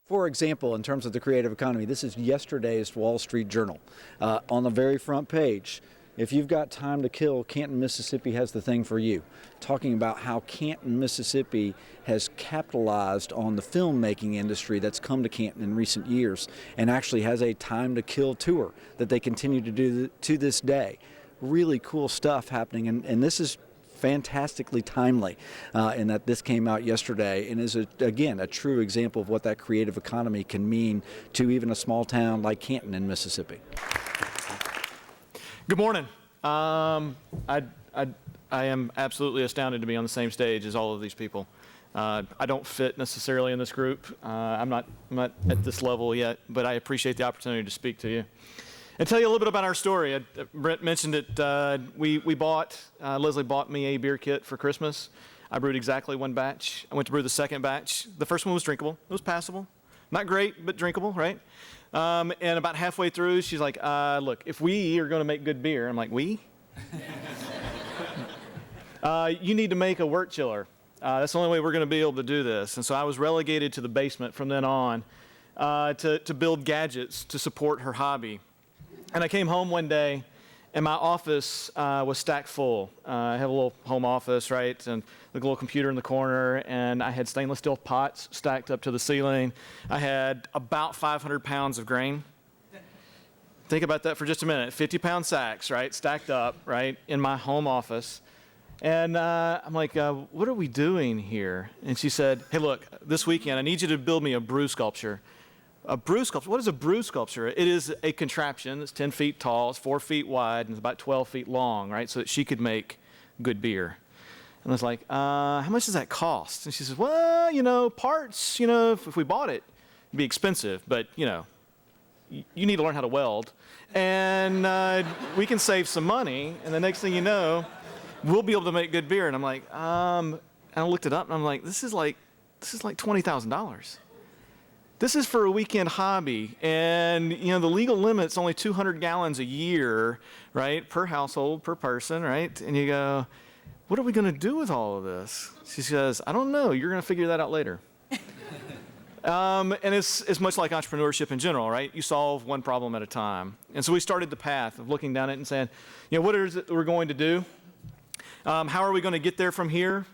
For example, in terms of the creative economy, this is yesterday's Wall Street Journal. On the very front page, if you've got time to kill, Canton, Mississippi has the thing for you. Talking about how Canton, Mississippi has capitalized on the filmmaking industry that's come to Canton in recent years and actually has a time to kill tour that they continue to do to this day. Really cool stuff happening, and this is fantastically timely in that this came out yesterday and is, again, a true example of what that creative economy can mean to even a small town like Canton in Mississippi. Good morning. I am absolutely astounded to be on the same stage as all of these people. I don't fit necessarily in this group. I'm not at this level yet, but I appreciate the opportunity to speak to you and tell you a little bit about our story. Brent mentioned it. Leslie bought me a beer kit for Christmas. I brewed exactly one batch. I went to brew the second batch. The first one was drinkable. It was passable. Not great, but drinkable, right? And about halfway through, she's like, look, if we are going to make good beer, I'm like, we? You need to make a wort chiller. That's the only way we're going to be able to do this. And so I was relegated to the basement from then on to build gadgets to support her hobby. And I came home one day, and my office was stacked full. I have a little home office, right, and the little computer in the corner, and I had stainless steel pots stacked up to the ceiling. I had about 500 pounds of grain. Think about that for just a minute. 50-pound sacks, right, stacked up, right, in my home office. And I'm like, what are we doing here? And she said, hey, look, this weekend I need you to build me a brew sculpture. A brew sculpture? What is a brew sculpture? It is a contraption that's 10 feet tall, it's 4 feet wide, and it's about 12 feet long, right, so that she could make good beer. And I was like, how much does that cost? And she says, well, parts, if we bought it, it'd be expensive, but, you need to learn how to weld. And we can save some money, and the next thing you know, we'll be able to make good beer. And I'm like, and I looked it up, and I'm like, this is like $20,000. This is for a weekend hobby, and the legal limit's only 200 gallons a year, right, per household, per person, right? And you go, what are we going to do with all of this? She says, I don't know. You're going to figure that out later. And it's much like entrepreneurship in general, right? You solve one problem at a time. And so we started the path of looking down it and saying, what is it we're going to do? How are we going to get there from here?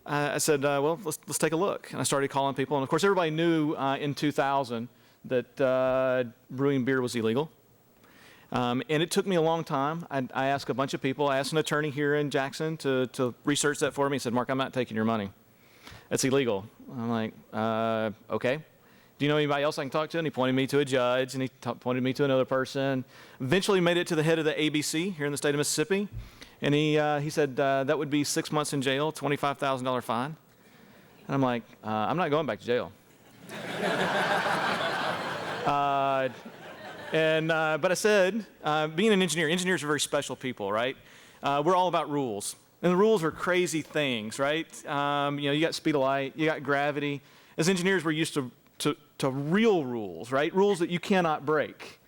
I said, well, let's take a look. And I started calling people. And, of course, everybody knew in 2000 that brewing beer was illegal. And it took me a long time. I asked a bunch of people. I asked an attorney here in Jackson to research that for me. He said, Mark, I'm not taking your money. That's illegal. I'm like, okay. Do you know anybody else I can talk to? And he pointed me to a judge, and he pointed me to another person. Eventually made it to the head of the ABC here in the state of Mississippi. And he said that would be 6 months in jail, $25,000 fine. And I'm like, I'm not going back to jail. But I said, being an engineer, engineers are very special people, right? We're all about rules. And the rules are crazy things, right? You got speed of light, you got gravity. As engineers, we're used to real rules, right? Rules that you cannot break.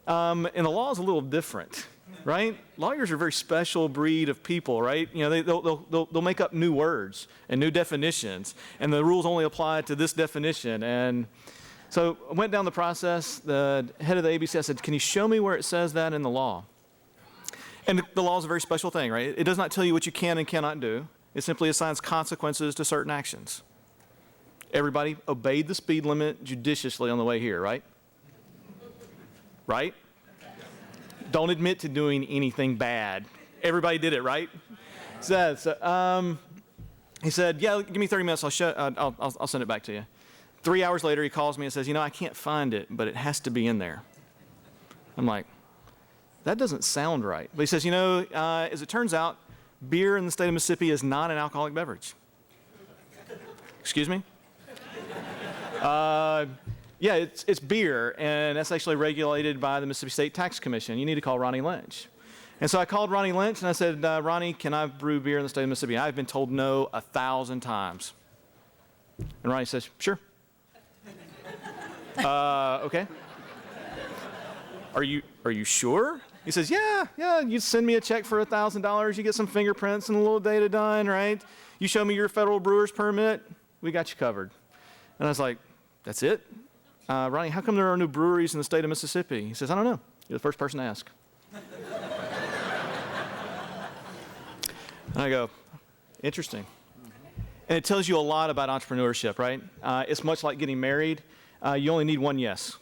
And the law is a little different. Right? Lawyers are a very special breed of people, right? They'll make up new words and new definitions, and the rules only apply to this definition. And so I went down the process. The head of the ABC, I said, can you show me where it says that in the law? And the law is a very special thing, right? It does not tell you what you can and cannot do. It simply assigns consequences to certain actions. Everybody obeyed the speed limit judiciously on the way here, right? Right? Don't admit to doing anything bad. Everybody did it, right? So, he said, yeah, give me 30 minutes. I'll send it back to you. 3 hours later, he calls me and says, I can't find it, but it has to be in there. I'm like, that doesn't sound right. But he says, as it turns out, beer in the state of Mississippi is not an alcoholic beverage. Excuse me? Yeah, it's beer, and that's actually regulated by the Mississippi State Tax Commission. You need to call Ronnie Lynch. And so I called Ronnie Lynch, and I said, Ronnie, can I brew beer in the state of Mississippi? I've been told no 1,000 times. And Ronnie says, sure. Okay. Are you sure? He says, yeah, you send me a check for $1,000, you get some fingerprints and a little data done, right? You show me your federal brewer's permit, we got you covered. And I was like, that's it? Ronnie, how come there are no breweries in the state of Mississippi? He says, I don't know. You're the first person to ask. And I go, interesting. And it tells you a lot about entrepreneurship, right? It's much like getting married. You only need one yes.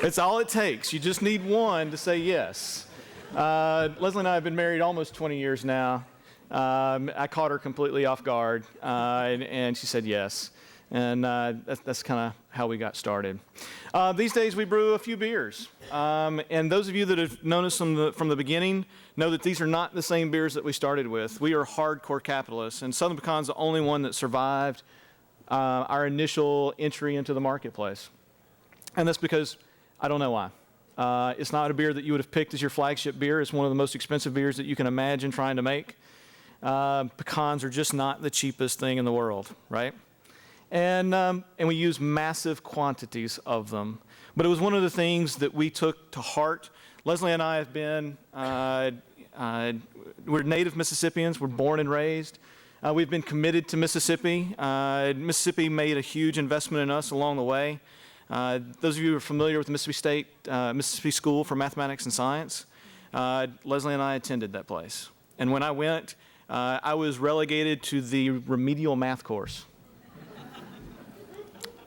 It's all it takes. You just need one to say yes. Leslie and I have been married almost 20 years now. I caught her completely off guard, and she said yes. And that's kind of how we got started. These days we brew a few beers. And those of you that have known us from the beginning know that these are not the same beers that we started with. We are hardcore capitalists, and Southern Pecan's the only one that survived our initial entry into the marketplace. And that's because I don't know why. It's not a beer that you would have picked as your flagship beer. It's one of the most expensive beers that you can imagine trying to make. Pecans are just not the cheapest thing in the world, right? And we use massive quantities of them. But it was one of the things that we took to heart. Leslie and I have been, we're native Mississippians. We're born and raised. We've been committed to Mississippi. Mississippi made a huge investment in us along the way. Those of you who are familiar with the Mississippi School for Mathematics and Science, Leslie and I attended that place. And when I went, I was relegated to the remedial math course.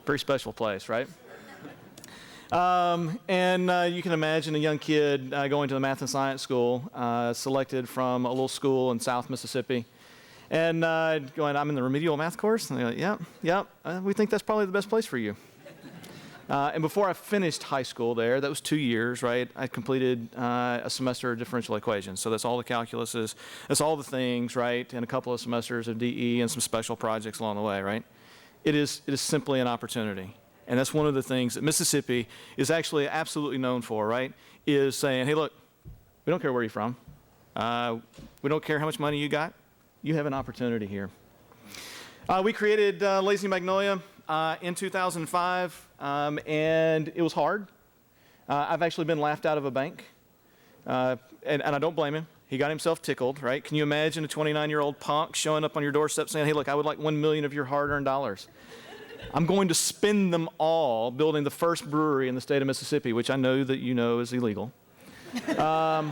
Very special place, right? And you can imagine a young kid going to the math and science school, selected from a little school in South Mississippi, and going, I'm in the remedial math course? And they're like, yeah, we think that's probably the best place for you. And before I finished high school there, that was 2 years, right? I completed a semester of differential equations. So that's all the calculuses, that's all the things, right? And a couple of semesters of DE and some special projects along the way, right? It is simply an opportunity. And that's one of the things that Mississippi is actually absolutely known for, right? Is saying, hey, look, we don't care where you're from. We don't care how much money you got. You have an opportunity here. We created Lazy Magnolia in 2005, and it was hard. I've actually been laughed out of a bank, and I don't blame him. He got himself tickled, right? Can you imagine a 29-year-old punk showing up on your doorstep saying, hey, look, I would like 1 million of your hard-earned dollars. I'm going to spend them all building the first brewery in the state of Mississippi, which I know that you know is illegal. I'm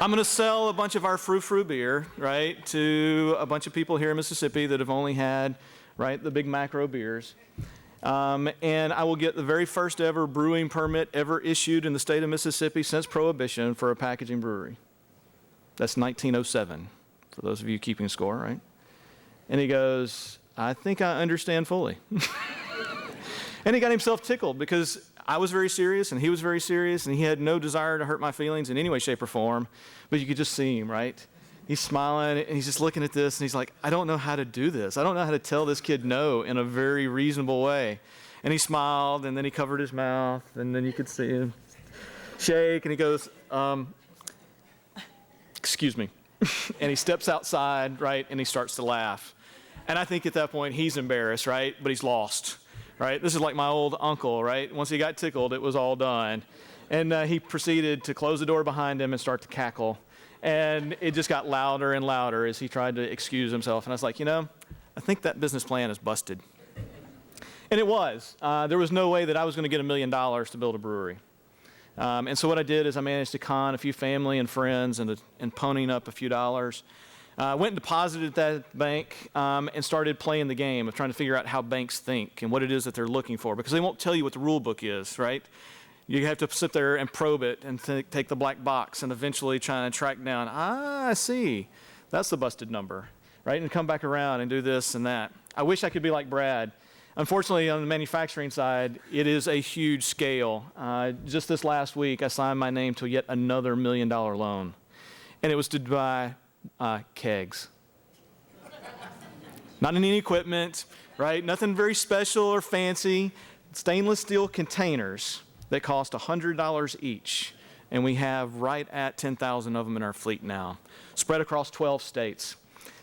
going to sell a bunch of our frou-frou beer, right, to a bunch of people here in Mississippi that have only had, right, the big macro beers. And I will get the very first ever brewing permit ever issued in the state of Mississippi since Prohibition for a packaging brewery. That's 1907, for those of you keeping score, right? And he goes, I think I understand fully. And he got himself tickled because I was very serious and he was very serious and he had no desire to hurt my feelings in any way, shape, or form. But you could just see him, right? He's smiling and he's just looking at this and he's like, I don't know how to do this. I don't know how to tell this kid no in a very reasonable way. And he smiled and then he covered his mouth and then you could see him shake and he goes, excuse me. And he steps outside, right, and he starts to laugh. And I think at that point he's embarrassed, right, but he's lost, right? This is like my old uncle, right? Once he got tickled, it was all done. And he proceeded to close the door behind him and start to cackle. And it just got louder and louder as he tried to excuse himself. And I was like, you know, I think that business plan is busted. And it was. There was no way that I was going to get $1 million to build a brewery. And so what I did is I managed to con a few family and friends and ponying up a few dollars. Went and deposited at that bank and started playing the game of trying to figure out how banks think and what it is that they're looking for, because they won't tell you what the rule book is, right? You have to sit there and probe it and take the black box and eventually try and track down, I see, that's the busted number, right? And come back around and do this and that. I wish I could be like Brad. Unfortunately, on the manufacturing side, it is a huge scale. Just this last week, I signed my name to yet another $1 million loan, and it was to buy kegs. Not any equipment, right? Nothing very special or fancy. Stainless steel containers that cost $100 each, and we have right at 10,000 of them in our fleet now, spread across 12 states.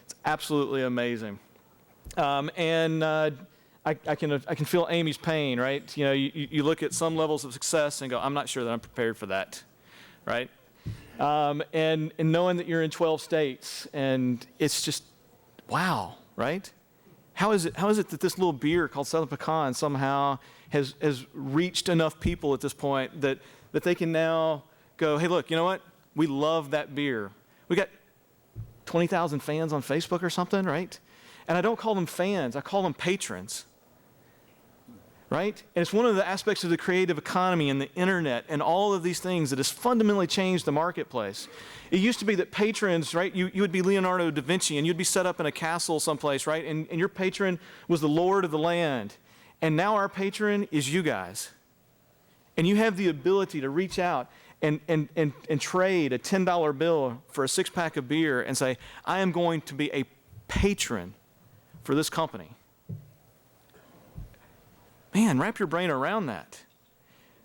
It's absolutely amazing. I can feel Amy's pain, right? You know, you look at some levels of success and go, I'm not sure that I'm prepared for that, right? and knowing that you're in 12 states, and it's just, wow, right? How is it that this little beer called Southern Pecan somehow has reached enough people at this point that they can now go, hey, look, you know what? We love that beer. We got 20,000 fans on Facebook or something, right? And I don't call them fans, I call them patrons, right? And it's one of the aspects of the creative economy and the internet and all of these things that has fundamentally changed the marketplace. It used to be that patrons, right, you would be Leonardo da Vinci and you'd be set up in a castle someplace, right? And your patron was the lord of the land. And now our patron is you guys. And you have the ability to reach out and trade a $10 bill for a 6-pack of beer and say, I am going to be a patron for this company. Man, wrap your brain around that,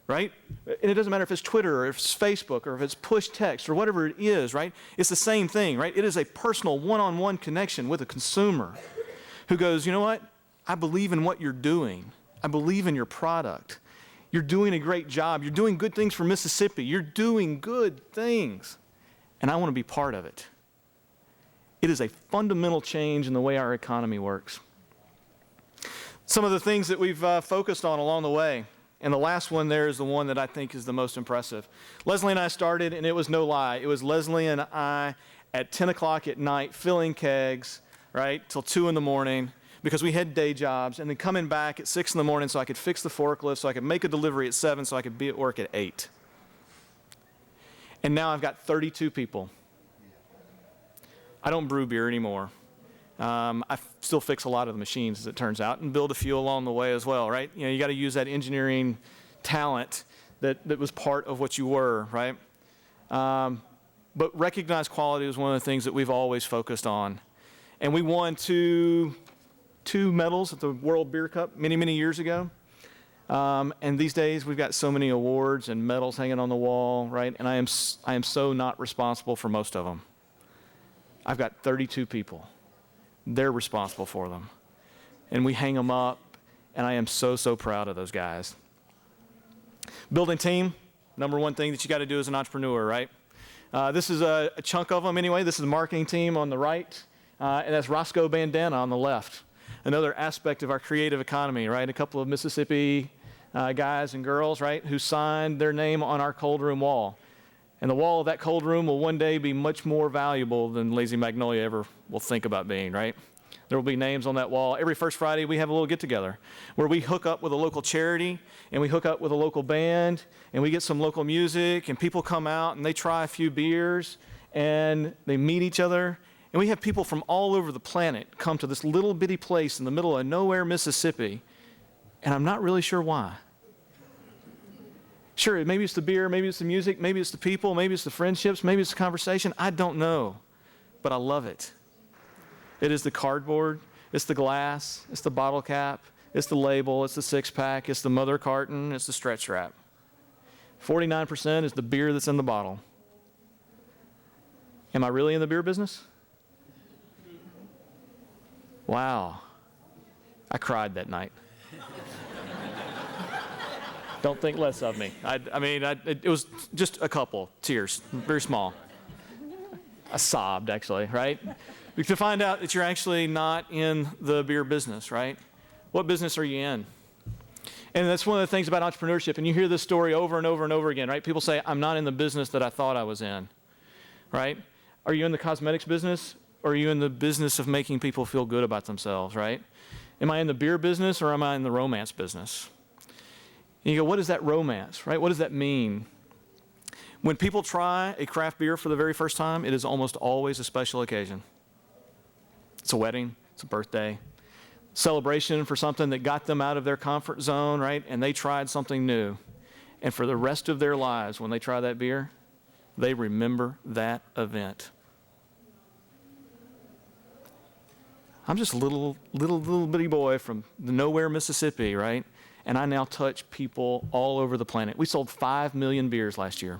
right? And it doesn't matter if it's Twitter or if it's Facebook or if it's push text or whatever it is, right? It's the same thing, right? It is a personal one-on-one connection with a consumer who goes, you know what? I believe in what you're doing. I believe in your product. You're doing a great job. You're doing good things for Mississippi. You're doing good things. And I want to be part of it. It is a fundamental change in the way our economy works. Some of the things that we've focused on along the way, and the last one there is the one that I think is the most impressive. Leslie and I started, and it was no lie. It was Leslie and I at 10 o'clock at night filling kegs, right, till 2 in the morning, because we had day jobs, and then coming back at 6 in the morning so I could fix the forklift, so I could make a delivery at 7, so I could be at work at 8. And now I've got 32 people. I don't brew beer anymore. I still fix a lot of the machines, as it turns out, and build a few along the way as well, right? You know, you got to use that engineering talent that was part of what you were, right? But recognized quality was one of the things that we've always focused on. And we won two medals at the World Beer Cup many, many years ago. And these days we've got so many awards and medals hanging on the wall, right? And I am so not responsible for most of them. I've got 32 people. They're responsible for them. And we hang them up, and I am so, so proud of those guys. Building team, number one thing that you got to do as an entrepreneur, right? This is a chunk of them anyway. This is the marketing team on the right, and that's Roscoe Bandana on the left. Another aspect of our creative economy, right? A couple of Mississippi guys and girls, right, who signed their name on our cold room wall. And the wall of that cold room will one day be much more valuable than Lazy Magnolia ever will think about being, right? There will be names on that wall. Every first Friday, we have a little get-together where we hook up with a local charity and we hook up with a local band and we get some local music and people come out and they try a few beers and they meet each other. And we have people from all over the planet come to this little bitty place in the middle of nowhere, Mississippi, and I'm not really sure why. Sure, maybe it's the beer, maybe it's the music, maybe it's the people, maybe it's the friendships, maybe it's the conversation. I don't know, but I love it. It is the cardboard, it's the glass, it's the bottle cap, it's the label, it's the 6-pack, it's the mother carton, it's the stretch wrap. 49% is the beer that's in the bottle. Am I really in the beer business? Wow. I cried that night. Don't think less of me. It was just a couple tears, very small. I sobbed, actually, right? To find out that you're actually not in the beer business, right? What business are you in? And that's one of the things about entrepreneurship, and you hear this story over and over and over again, right? People say, I'm not in the business that I thought I was in, right? Are you in the cosmetics business, or are you in the business of making people feel good about themselves, right? Am I in the beer business, or am I in the romance business? And you go, what is that romance, right? What does that mean? When people try a craft beer for the very first time, it is almost always a special occasion. It's a wedding, it's a birthday, celebration for something that got them out of their comfort zone, right? And they tried something new. And for the rest of their lives, when they try that beer, they remember that event. I'm just a little bitty boy from the nowhere, Mississippi, right? And I now touch people all over the planet. We sold 5 million beers last year.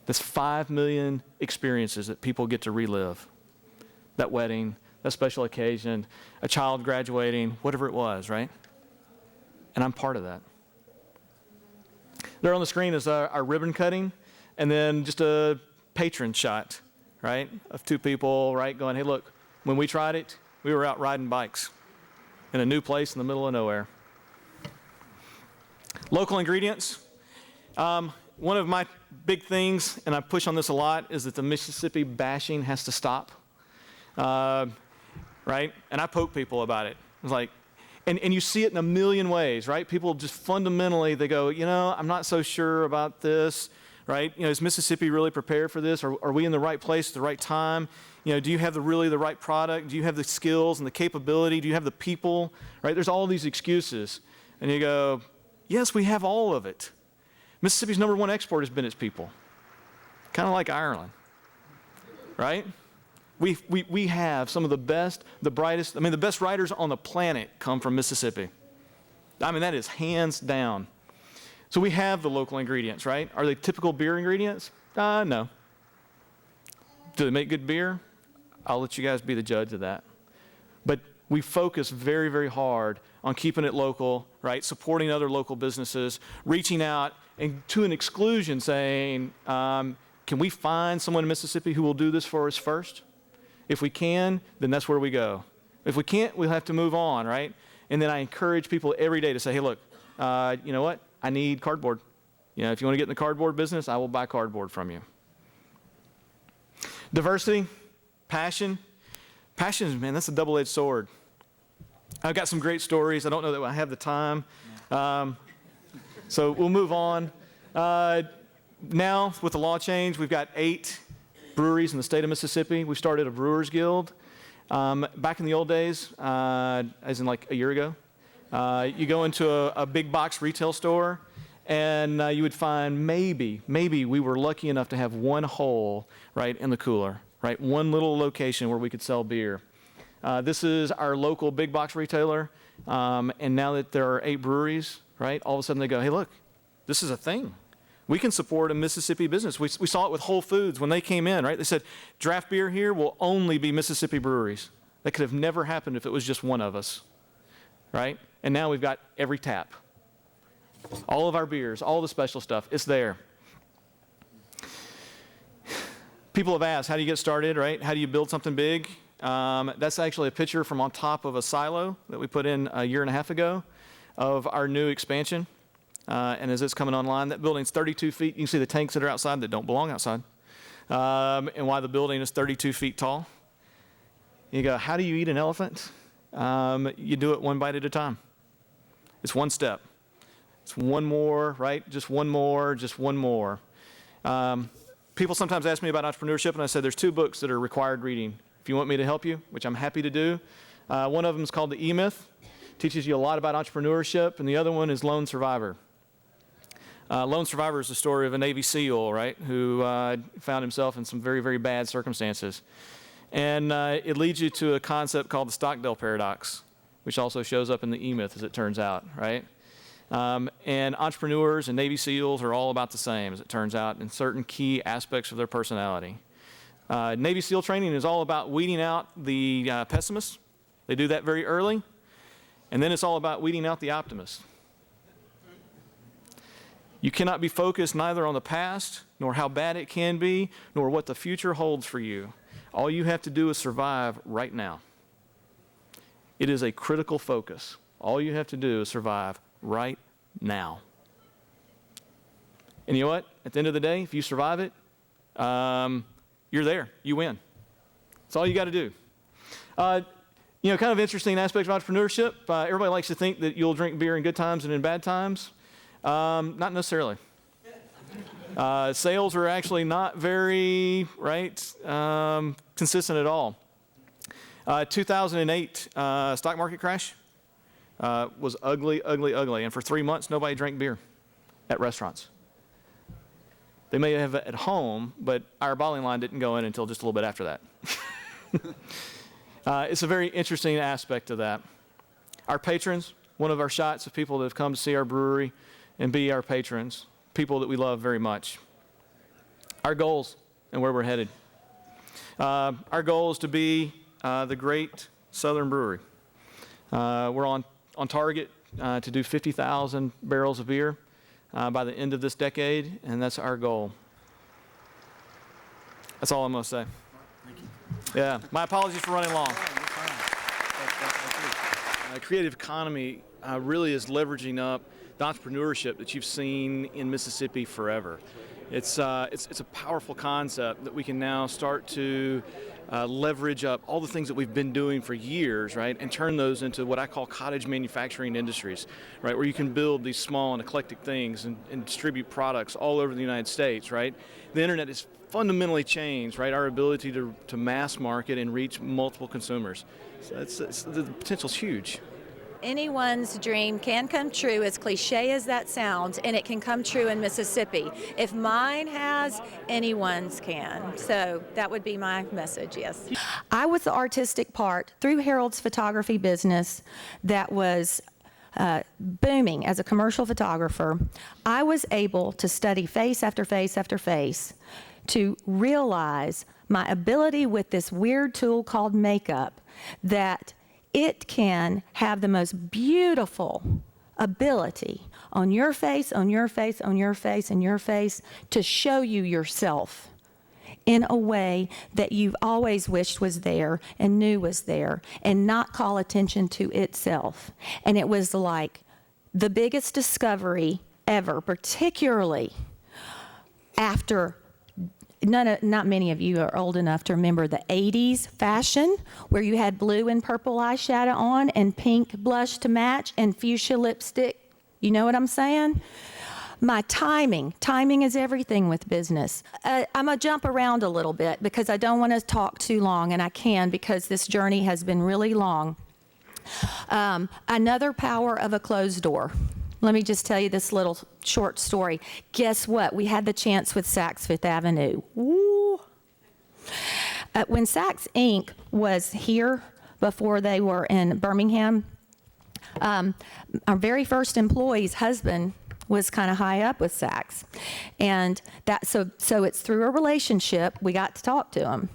That's 5 million experiences that people get to relive. That wedding, that special occasion, a child graduating, whatever it was, right? And I'm part of that. There on the screen is our ribbon cutting. and then just a patron shot, right, of two people, right, going, hey, look, when we tried it, we were out riding bikes in a new place in the middle of nowhere. Local ingredients. One of my big things, and I push on this a lot, is that the Mississippi bashing has to stop, right? And I poke people about it. It's like, and you see it in a million ways, right? People just fundamentally, they go, I'm not so sure about this, right? Is Mississippi really prepared for this? Are we in the right place at the right time? Do you have really the right product? Do you have the skills and the capability? Do you have the people, right? There's all these excuses. And you go, yes, we have all of it. Mississippi's #1 export has been its people. Kind of like Ireland, right? We have some of the best, the brightest, the best writers on the planet come from Mississippi. That is hands down. So we have the local ingredients, right? Are they typical beer ingredients? No. Do they make good beer? I'll let you guys be the judge of that. But we focus very, very hard on keeping it local, right? Supporting other local businesses, reaching out and to an exclusion saying, can we find someone in Mississippi who will do this for us first? If we can, then that's where we go. If we can't, we'll have to move on, right? And then I encourage people every day to say, hey, look, you know what? I need cardboard. If you want to get in the cardboard business, I will buy cardboard from you. Diversity, passion. Passion, man, that's a double-edged sword. I've got some great stories. I don't know that I have the time. So we'll move on. Now, with the law change, we've got 8 breweries in the state of Mississippi. We started a Brewers Guild. Back in the old days, as in like a year ago, you go into a big box retail store, and you would find maybe we were lucky enough to have one hole right in the cooler, right? One little location where we could sell beer. This is our local big box retailer, and now that there are 8 breweries, right, all of a sudden they go, hey, look, this is a thing. We can support a Mississippi business. We saw it with Whole Foods when they came in, right? They said, draft beer here will only be Mississippi breweries. That could have never happened if it was just one of us, right? And now we've got every tap. All of our beers, all the special stuff, it's there. People have asked, how do you get started, right? How do you build something big? That's actually a picture from on top of a silo that we put in a year and a half ago of our new expansion. And as it's coming online, that building's 32 feet. You can see the tanks that are outside that don't belong outside. And why the building is 32 feet tall. You go, how do you eat an elephant? You do it one bite at a time. It's one step. It's one more, right? Just one more, just one more. People sometimes ask me about entrepreneurship, and I say there's 2 books that are required reading. If you want me to help you, which I'm happy to do. One of them is called The E-Myth. Teaches you a lot about entrepreneurship, and the other one is Lone Survivor. Lone Survivor is the story of a Navy SEAL, right, who found himself in some very, very bad circumstances. And it leads you to a concept called the Stockdale Paradox, which also shows up in the E-Myth, as it turns out, right? And entrepreneurs and Navy SEALs are all about the same, as it turns out, in certain key aspects of their personality. Navy SEAL training is all about weeding out the pessimists. They do that very early. And then it's all about weeding out the optimists. You cannot be focused neither on the past, nor how bad it can be, nor what the future holds for you. All you have to do is survive right now. It is a critical focus. All you have to do is survive right now. And you know what? At the end of the day, if you survive it, you're there. You win. That's all you got to do. Kind of interesting aspect of entrepreneurship. Everybody likes to think that you'll drink beer in good times and in bad times. Not necessarily. Sales are actually not very, consistent at all. 2008 stock market crash was ugly, ugly, ugly. And for 3 months, nobody drank beer at restaurants. They may have at home, but our bottling line didn't go in until just a little bit after that. It's a very interesting aspect of that. Our patrons, one of our shots of people that have come to see our brewery and be our patrons, people that we love very much. Our goals and where we're headed. Our goal is to be the great Southern brewery. We're on target to do 50,000 barrels of beer by the end of this decade, and that's our goal. That's all I'm going to say. Thank you. Yeah, my apologies for running long. Creative economy really is leveraging up the entrepreneurship that you've seen in Mississippi forever. It's a powerful concept that we can now start to leverage up all the things that we've been doing for years, right, and turn those into what I call cottage manufacturing industries, right, where you can build these small and eclectic things and distribute products all over the United States, right. The internet has fundamentally changed, right, our ability to mass market and reach multiple consumers. So the potential's huge. Anyone's dream can come true, as cliche as that sounds, and it can come true in Mississippi. If mine has, anyone's can. So that would be my message, yes. I was the artistic part through Harold's photography business that was booming as a commercial photographer. I was able to study face after face after face to realize my ability with this weird tool called makeup, that it can have the most beautiful ability on your face, on your face, on your face, and your face to show you yourself in a way that you've always wished was there and knew was there, and not call attention to itself. And it was like the biggest discovery ever, particularly after not many of you are old enough to remember the 80s fashion where you had blue and purple eyeshadow on and pink blush to match and fuchsia lipstick. You know what I'm saying? My timing is everything with business. I'm going to jump around a little bit because I don't want to talk too long, and I can because this journey has been really long. Another power of a closed door. Let me just tell you this little short story. Guess what? We had the chance with Saks Fifth Avenue. Woo! When Saks Inc. was here before they were in Birmingham, our very first employee's husband was kind of high up with Saks. And that, so it's through a relationship we got to talk to him.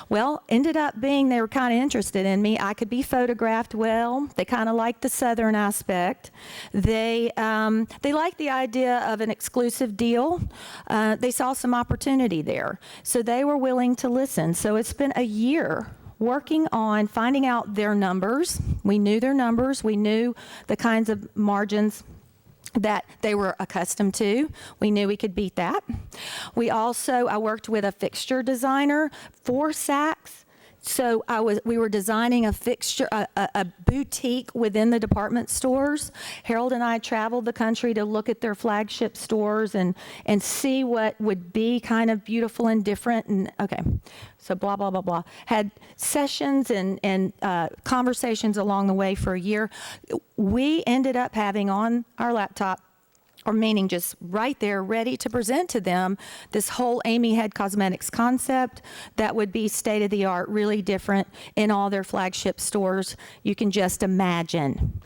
Well, ended up being they were kind of interested in me. I could be photographed well. They kind of liked the Southern aspect. They liked the idea of an exclusive deal. They saw some opportunity there. So they were willing to listen. So it's been a year working on finding out their numbers. We knew their numbers. We knew the kinds of margins that they were accustomed to. We knew we could beat that. I worked with a fixture designer for Saks. So we were designing a fixture, a boutique within the department stores. Harold and I traveled the country to look at their flagship stores and see what would be kind of beautiful and different. And okay, so blah, blah, blah, blah. Had sessions and conversations along the way for a year. We ended up having on our laptop, or meaning just right there, ready to present to them this whole Amy Head Cosmetics concept that would be state-of-the-art, really different in all their flagship stores. You can just imagine.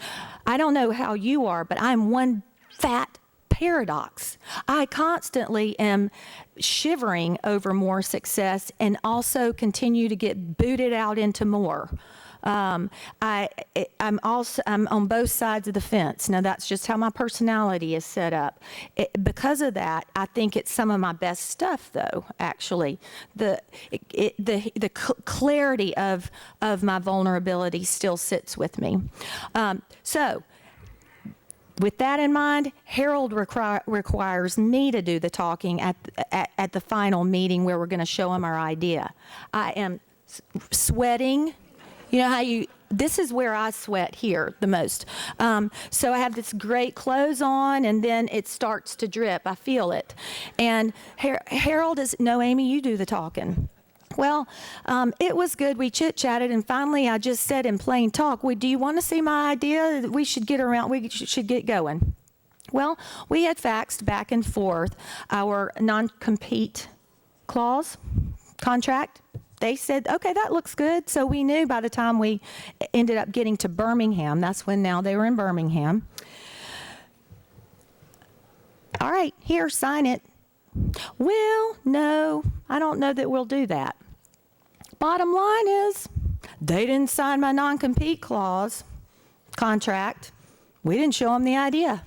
I don't know how you are, but I'm one fat paradox. I constantly am shivering over more success and also continue to get booted out into more. I'm on both sides of the fence. Now that's just how my personality is set up. Because of that, I think it's some of my best stuff, though. Actually, the clarity of my vulnerability still sits with me. So, with that in mind, Harold requires me to do the talking at the final meeting where we're going to show him our idea. I am sweating. You know how this is where I sweat here the most. So I have this great clothes on, and then it starts to drip. I feel it. And Harold is, no, Amy, you do the talking. Well, it was good. We chit-chatted, and finally I just said in plain talk, do you want to see my idea? We should get going. Well, we had faxed back and forth our non-compete clause, contract. They said, okay, that looks good. So we knew by the time we ended up getting to Birmingham, that's when now they were in Birmingham. All right, here, sign it. Well, no, I don't know that we'll do that. Bottom line is, they didn't sign my non-compete clause contract. We didn't show them the idea.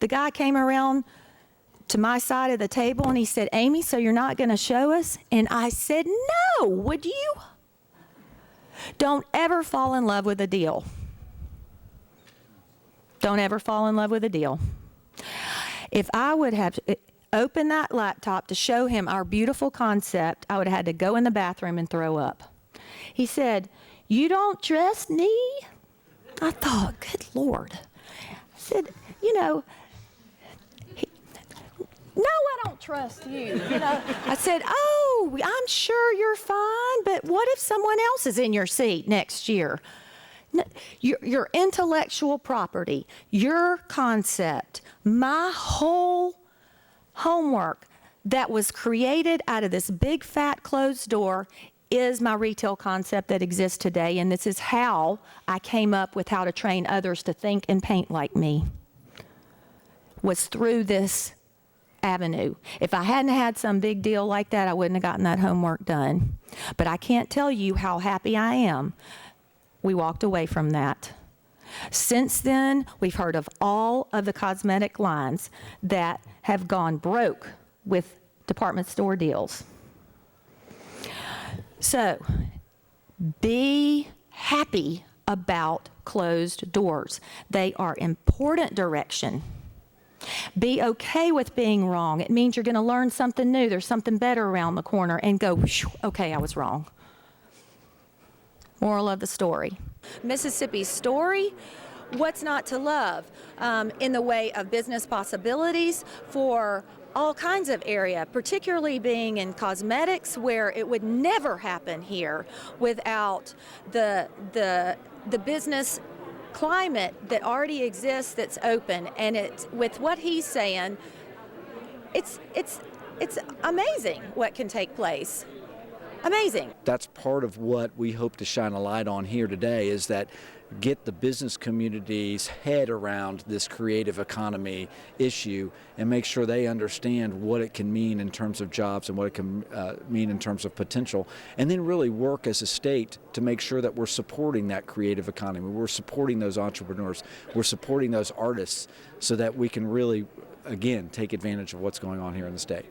The guy came around to my side of the table and he said, Amy, so you're not going to show us? And I said, no, would you? Don't ever fall in love with a deal. Don't ever fall in love with a deal. If I would have opened that laptop to show him our beautiful concept, I would have had to go in the bathroom and throw up. He said, you don't trust me? I thought, good Lord. I said, no, I don't trust you. I said, oh, I'm sure you're fine, but what if someone else is in your seat next year? No, your intellectual property, your concept, my whole homework that was created out of this big fat closed door is my retail concept that exists today, and this is how I came up with how to train others to think and paint like me, was through this avenue. If I hadn't had some big deal like that, I wouldn't have gotten that homework done. But I can't tell you how happy I am we walked away from that. Since then, we've heard of all of the cosmetic lines that have gone broke with department store deals. So, be happy about closed doors. They are important direction. Be okay with being wrong. It means you're going to learn something new. There's something better around the corner, and go, okay, I was wrong. Moral of the story. Mississippi's story, what's not to love in the way of business possibilities for all kinds of area, particularly being in cosmetics, where it would never happen here without the business climate that already exists that's open. And it's with what he's saying, it's amazing what can take place. Amazing. That's part of what we hope to shine a light on here today, is that get the business community's head around this creative economy issue and make sure they understand what it can mean in terms of jobs and what it can mean in terms of potential, and then really work as a state to make sure that we're supporting that creative economy. We're supporting those entrepreneurs. We're supporting those artists so that we can really, again, take advantage of what's going on here in the state.